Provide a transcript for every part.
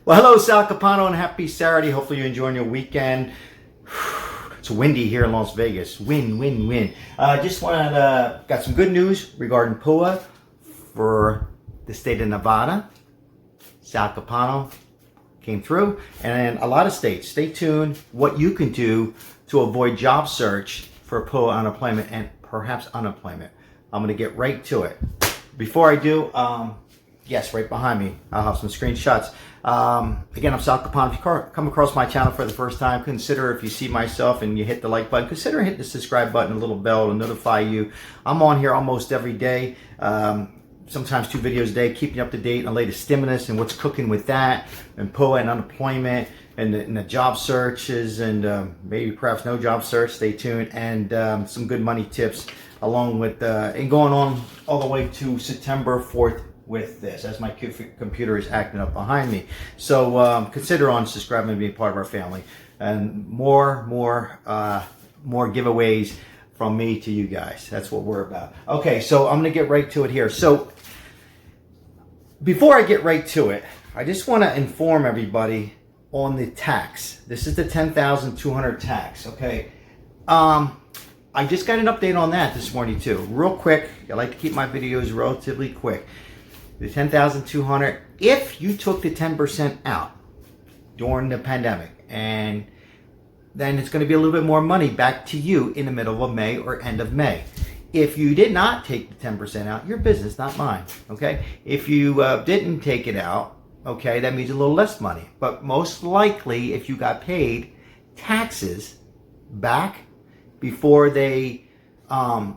Well, hello, Sal CAPANO, and happy Saturday. Hopefully you're enjoying your weekend. It's windy here in Las Vegas. Wind. Just got some good news regarding PUA for the state of Nevada. Sal CAPANO came through, and a lot of states. Stay tuned what you can do to avoid job search for PUA unemployment and perhaps unemployment. I'm going to get right to it. Before I do, yes, right behind me, I'll have some screenshots. Again, I'm Sal CAPANO. If you come across my channel for the first time, consider, if you see myself and you hit the like button, consider hitting the subscribe button, a little bell to notify you. I'm on here almost every day, sometimes 2 videos a day, keeping you up to date on the latest stimulus and what's cooking with that, and PUA and unemployment, and the job searches, and maybe perhaps no job search. Stay tuned, and some good money tips, along with and going on all the way to September 4th with this, as my computer is acting up behind me. So consider on subscribing and being part of our family, and more giveaways from me to you guys. That's what we're about. Okay, so I'm gonna get right to it here. So before I get right to it, I just want to inform everybody on the tax. This is the 10,200 tax. Okay, I just got an update on that this morning too, real quick. I like to keep my videos relatively quick. The 10,200, if you took the 10% out during the pandemic, and then it's going to be a little bit more money back to you in the middle of May or end of May. If you did not take the 10% out, your business, not mine, okay? If you didn't take it out, okay, that means a little less money. But most likely, if you got paid taxes back before they announced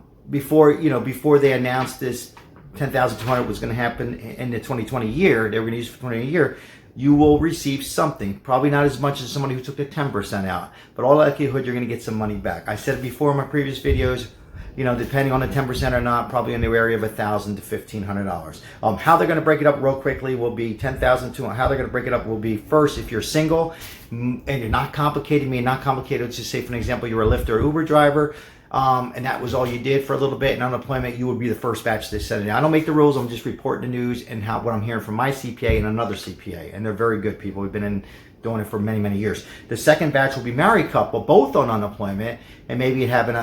this 10,200 was going to happen in the 2020 year, they were going to use it for 2020 year, you will receive something. Probably not as much as somebody who took the 10% out, but all likelihood you're going to get some money back. I said it before in my previous videos, depending on the 10% or not, probably in the area of $1,000 to $1,500. How they're going to break it up real quickly will be 10,200. How they're going to break it up will be, first, if you're single and you're not complicated, let's just say, for an example, you're a Lyft or Uber driver, and that was all you did for a little bit in unemployment, you would be the first batch they send it. I don't make the rules. I'm just reporting the news and what I'm hearing from my CPA and another CPA, and they're very good people. We've been doing it for many years. The second batch will be married couple, both on unemployment, and maybe having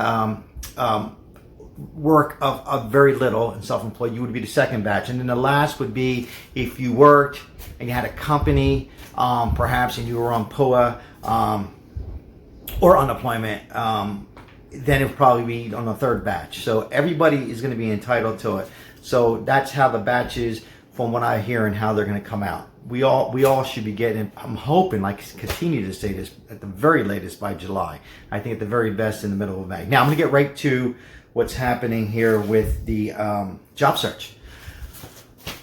work of very little and self-employed. You would be the second batch, and then the last would be if you worked and you had a company, perhaps, and you were on PUA or unemployment. Then it would probably be on the third batch. So everybody is going to be entitled to it. So that's how the batches, from what I hear, and how they're going to come out. We all should be getting, I'm hoping, continue to say this, at the very latest by July. I think at the very best in the middle of May. Now I'm going to get right to what's happening here with the job search.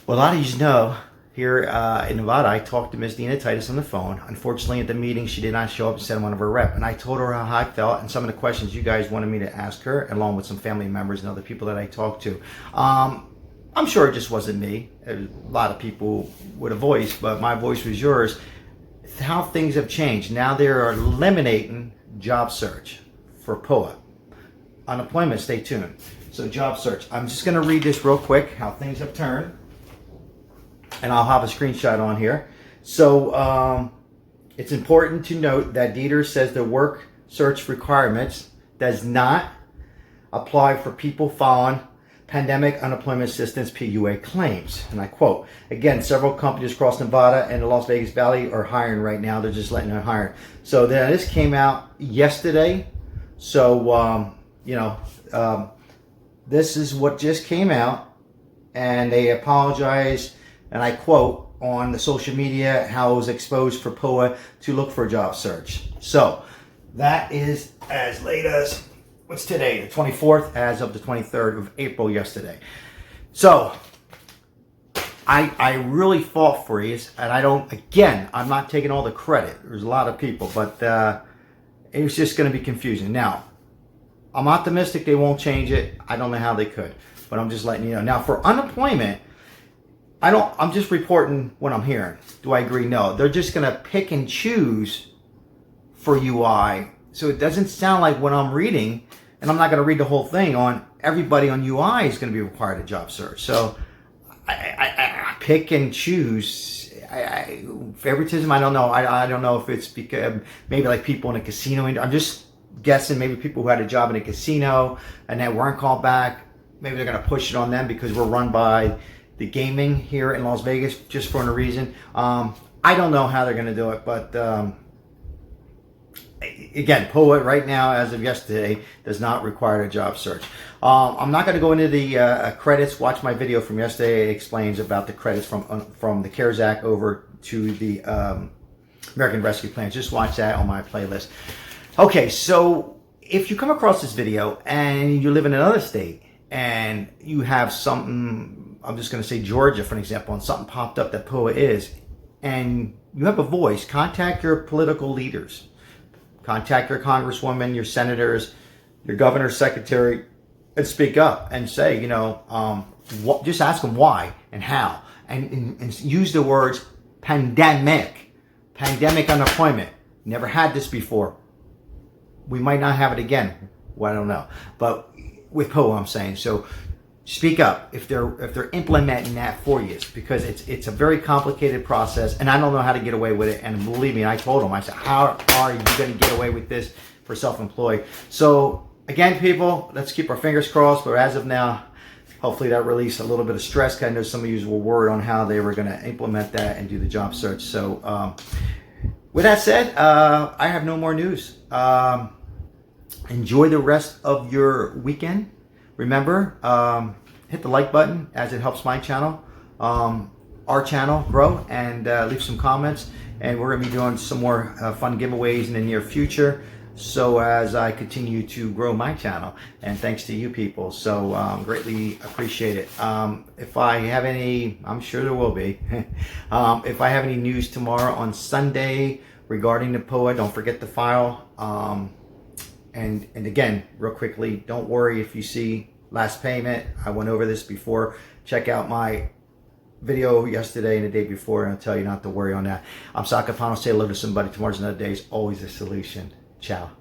Well, a lot of you know, here in Nevada, I talked to Ms. Dina Titus on the phone. Unfortunately, at the meeting, she did not show up and send one of her rep. And I told her how I felt and some of the questions you guys wanted me to ask her, along with some family members and other people that I talked to. I'm sure it just wasn't me. A lot of people with a voice, but my voice was yours. How things have changed. Now they are eliminating job search for PUA. Unemployment, stay tuned. So job search. I'm just going to read this real quick, how things have turned. And I'll have a screenshot on here. So it's important to note that Detr says the work search requirements does not apply for people filing pandemic unemployment assistance PUA claims. And I quote, again, several companies across Nevada and the Las Vegas Valley are hiring right now. They're just letting them hire. So this came out yesterday. So, this is what just came out, and they apologize. And I quote on the social media how it was exposed for PUA to look for a job search. So that is as late as, what's today? The 24th, as of the 23rd of April yesterday. So I really fought for you, and I'm not taking all the credit. There's a lot of people, but it was just going to be confusing. Now, I'm optimistic they won't change it. I don't know how they could, but I'm just letting you know. Now, for unemployment, I'm just reporting what I'm hearing. Do I agree? No. They're just going to pick and choose for UI. So it doesn't sound like what I'm reading, and I'm not going to read the whole thing on everybody on UI is going to be required a job search. So I pick and choose. favoritism, I don't know. I don't know if it's because maybe like people in a casino. I'm just guessing maybe people who had a job in a casino and that weren't called back. Maybe they're going to push it on them because we're run by the gaming here in Las Vegas just for a reason. I don't know how they're going to do it, but again, POA right now, as of yesterday, does not require a job search. I'm not going to go into the credits. Watch my video from yesterday. It explains about the credits from the CARES Act over to the American Rescue Plan. Just watch that on my playlist. Okay, so if you come across this video and you live in another state and you have something, I'm just going to say Georgia for an example, and something popped up that POA is, and you have a voice, contact your political leaders. Contact your congresswoman, your senators, your governor's secretary, and speak up and say, just ask them why and how. And use the words pandemic unemployment. Never had this before. We might not have it again. Well, I don't know. But with POA, I'm saying. So speak up if they're implementing that for you, because it's a very complicated process, and I don't know how to get away with it. And believe me, I told them, I said, how are you going to get away with this for self-employed? So again, people, let's keep our fingers crossed. But as of now, hopefully that released a little bit of stress, because I know some of you were worried on how they were going to implement that and do the job search. So with that said, I have no more news. Enjoy the rest of your weekend. Remember, hit the like button, as it helps my channel, our channel grow, and leave some comments. And we're going to be doing some more fun giveaways in the near future, so as I continue to grow my channel. And thanks to you people. So greatly appreciate it. If I have any, I'm sure there will be. If I have any news tomorrow on Sunday regarding the POA, don't forget to file. And again, real quickly, don't worry if you see last payment. I went over this before. Check out my video yesterday and the day before, and I'll tell you not to worry on that. I'm CAPANO. Say hello to somebody. Tomorrow's another day. Is always a solution. Ciao.